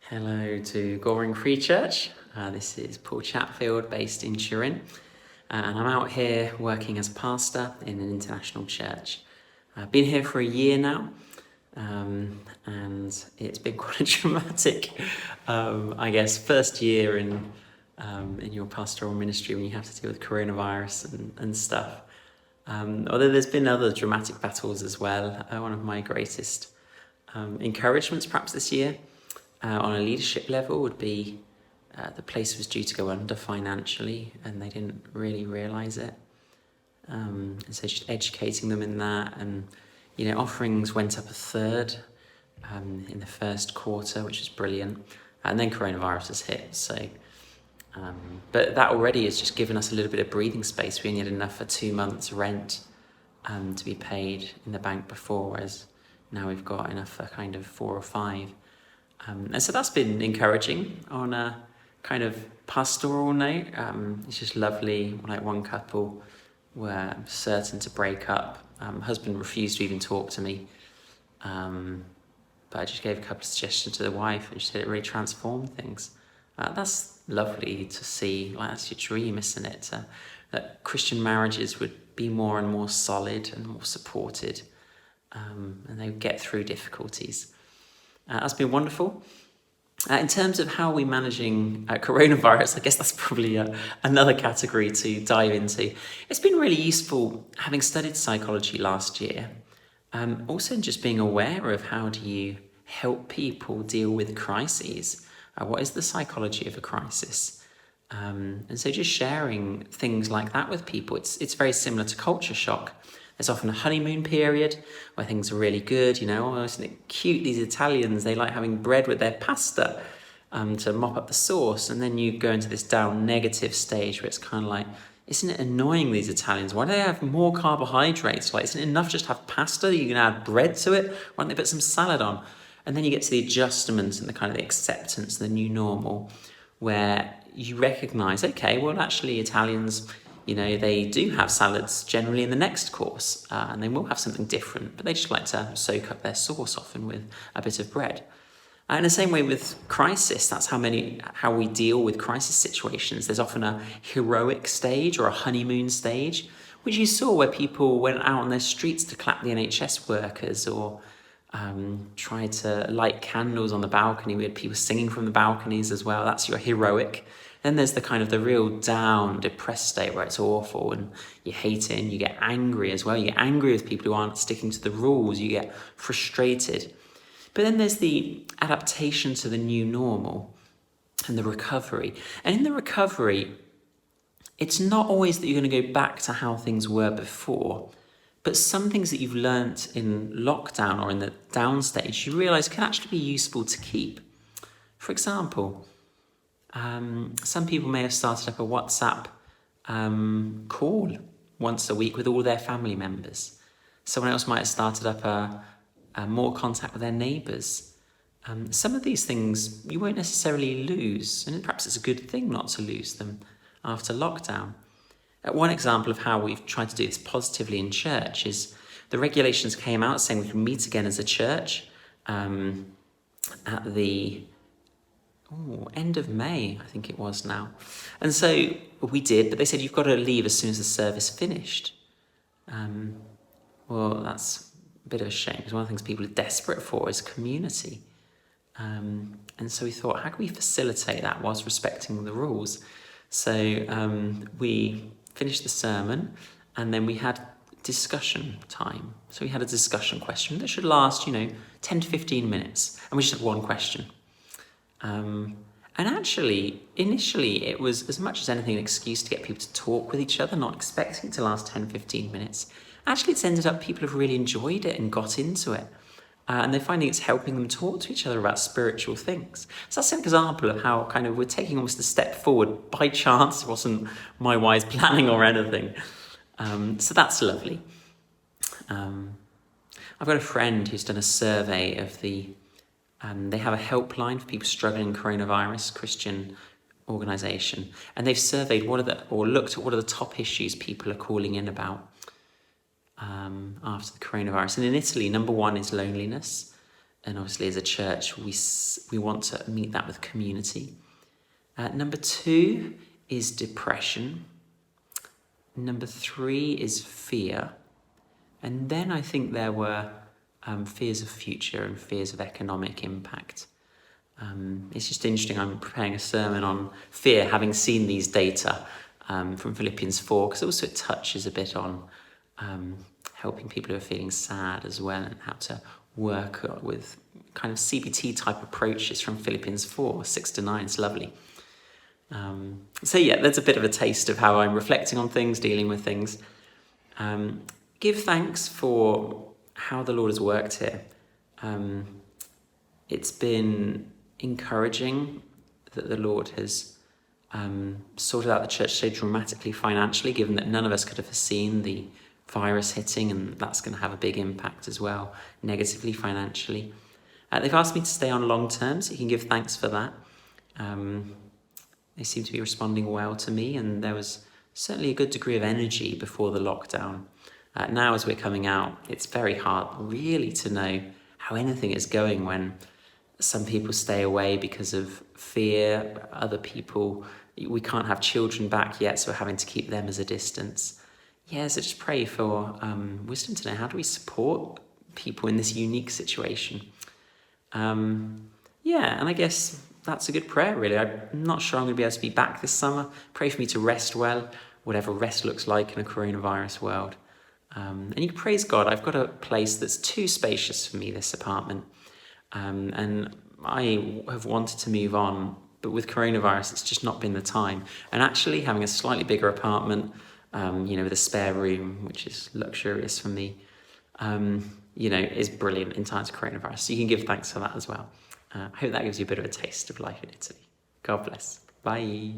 Hello to Goring Free Church. This is Paul Chatfield based in Turin, and I'm out here working as pastor in an international church. I've been here for a year now, and it's been quite a dramatic, first year in your pastoral ministry when you have to deal with coronavirus and stuff. Although there's been other dramatic battles as well. One of my greatest encouragements perhaps this year on a leadership level would be the place was due to go under financially and they didn't really realise it. And so just educating them in that, and offerings went up a third in the first quarter, which is brilliant. And then coronavirus has hit, so but that already has just given us a little bit of breathing space. We only had enough for 2 months rent to be paid in the bank before, whereas now we've got enough for kind of 4 or 5. And so that's been encouraging on a kind of pastoral note. It's just lovely. Like one couple were certain to break up. Husband refused to even talk to me. But I just gave a couple of suggestions to the wife, and she said it really transformed things. That's lovely to see. Like, that's your dream, isn't it? That Christian marriages would be more and more solid and more supported, and they would get through difficulties. That's been wonderful. In terms of how we're managing coronavirus, I guess that's probably another category to dive into. It's been really useful having studied psychology last year. Also just being aware of how do you help people deal with crises. What is the psychology of a crisis? And so just sharing things like that with people, it's very similar to culture shock. There's often a honeymoon period where things are really good, isn't it cute, these Italians, they like having bread with their pasta to mop up the sauce. And then you go into this down negative stage where it's kind of like, isn't it annoying, these Italians? Why do they have more carbohydrates? Like, isn't it enough just to have pasta? You can add bread to it. Why don't they put some salad on? And then you get to the adjustments and the kind of the acceptance, the new normal, where you recognise, okay, well, actually Italians, they do have salads generally in the next course, and they will have something different, but they just like to soak up their sauce often with a bit of bread. In the same way with crisis, that's how we deal with crisis situations. There's often a heroic stage or a honeymoon stage, which you saw where people went out on their streets to clap the NHS workers, or tried to light candles on the balcony. We had people singing from the balconies as well. That's your heroic. Then there's the kind of the real down, depressed state where it's awful and you hate it, and you get angry as well. You get angry with people who aren't sticking to the rules. You get frustrated. But then there's the adaptation to the new normal and the recovery. And in the recovery, it's not always that you're going to go back to how things were before, but some things that you've learnt in lockdown or in the down stage, you realise can actually be useful to keep. For example, some people may have started up a WhatsApp call once a week with all their family members. Someone else might have started up a more contact with their neighbours. Some of these things you won't necessarily lose, and perhaps it's a good thing not to lose them after lockdown. One example of how we've tried to do this positively in church is the regulations came out saying we can meet again as a church at the end of May, I think it was now. And so we did, but they said you've got to leave as soon as the service finished. Well, that's a bit of a shame, because one of the things people are desperate for is community. And so we thought, how can we facilitate that whilst respecting the rules? So we finished the sermon, and then we had discussion time. So we had a discussion question that should last, 10 to 15 minutes. And we just had one question. And actually, initially, it was as much as anything an excuse to get people to talk with each other, not expecting it to last 10, 15 minutes. Actually, it's ended up people have really enjoyed it and got into it. And they're finding it's helping them talk to each other about spiritual things. So that's an example of how kind of we're taking almost a step forward by chance. It wasn't my wise planning or anything. So that's lovely. I've got a friend who's done a survey of they have a helpline for people struggling with coronavirus, Christian organisation. And they've surveyed looked at what are the top issues people are calling in about after the coronavirus. And in Italy, number 1 is loneliness. And obviously as a church, we want to meet that with community. Number 2 is depression. Number 3 is fear. And then I think there were fears of future and fears of economic impact. It's just interesting, I'm preparing a sermon on fear, having seen these data from Philippians 4, because also it touches a bit on helping people who are feeling sad as well, and how to work with kind of CBT type approaches from Philippians 4, 6-9. It's lovely. So yeah, that's a bit of a taste of how I'm reflecting on things, dealing with things. Give thanks for how the Lord has worked here. It's been encouraging that the Lord has sorted out the church so dramatically financially, given that none of us could have foreseen the virus hitting, and that's going to have a big impact as well, negatively financially. They've asked me to stay on long term, so you can give thanks for that. They seem to be responding well to me, and there was certainly a good degree of energy before the lockdown. Now, as we're coming out, it's very hard really to know how anything is going when some people stay away because of fear, other people, we can't have children back yet, so we're having to keep them as a distance. Yeah, so just pray for wisdom to know how do we support people in this unique situation. Yeah, and I guess that's a good prayer, really. I'm not sure I'm going to be able to be back this summer. Pray for me to rest well, whatever rest looks like in a coronavirus world. And you can praise God. I've got a place that's too spacious for me, this apartment. And I have wanted to move on, but with coronavirus, it's just not been the time. And actually having a slightly bigger apartment, with a spare room, which is luxurious for me, is brilliant in times of coronavirus. So you can give thanks for that as well. I hope that gives you a bit of a taste of life in Italy. God bless. Bye.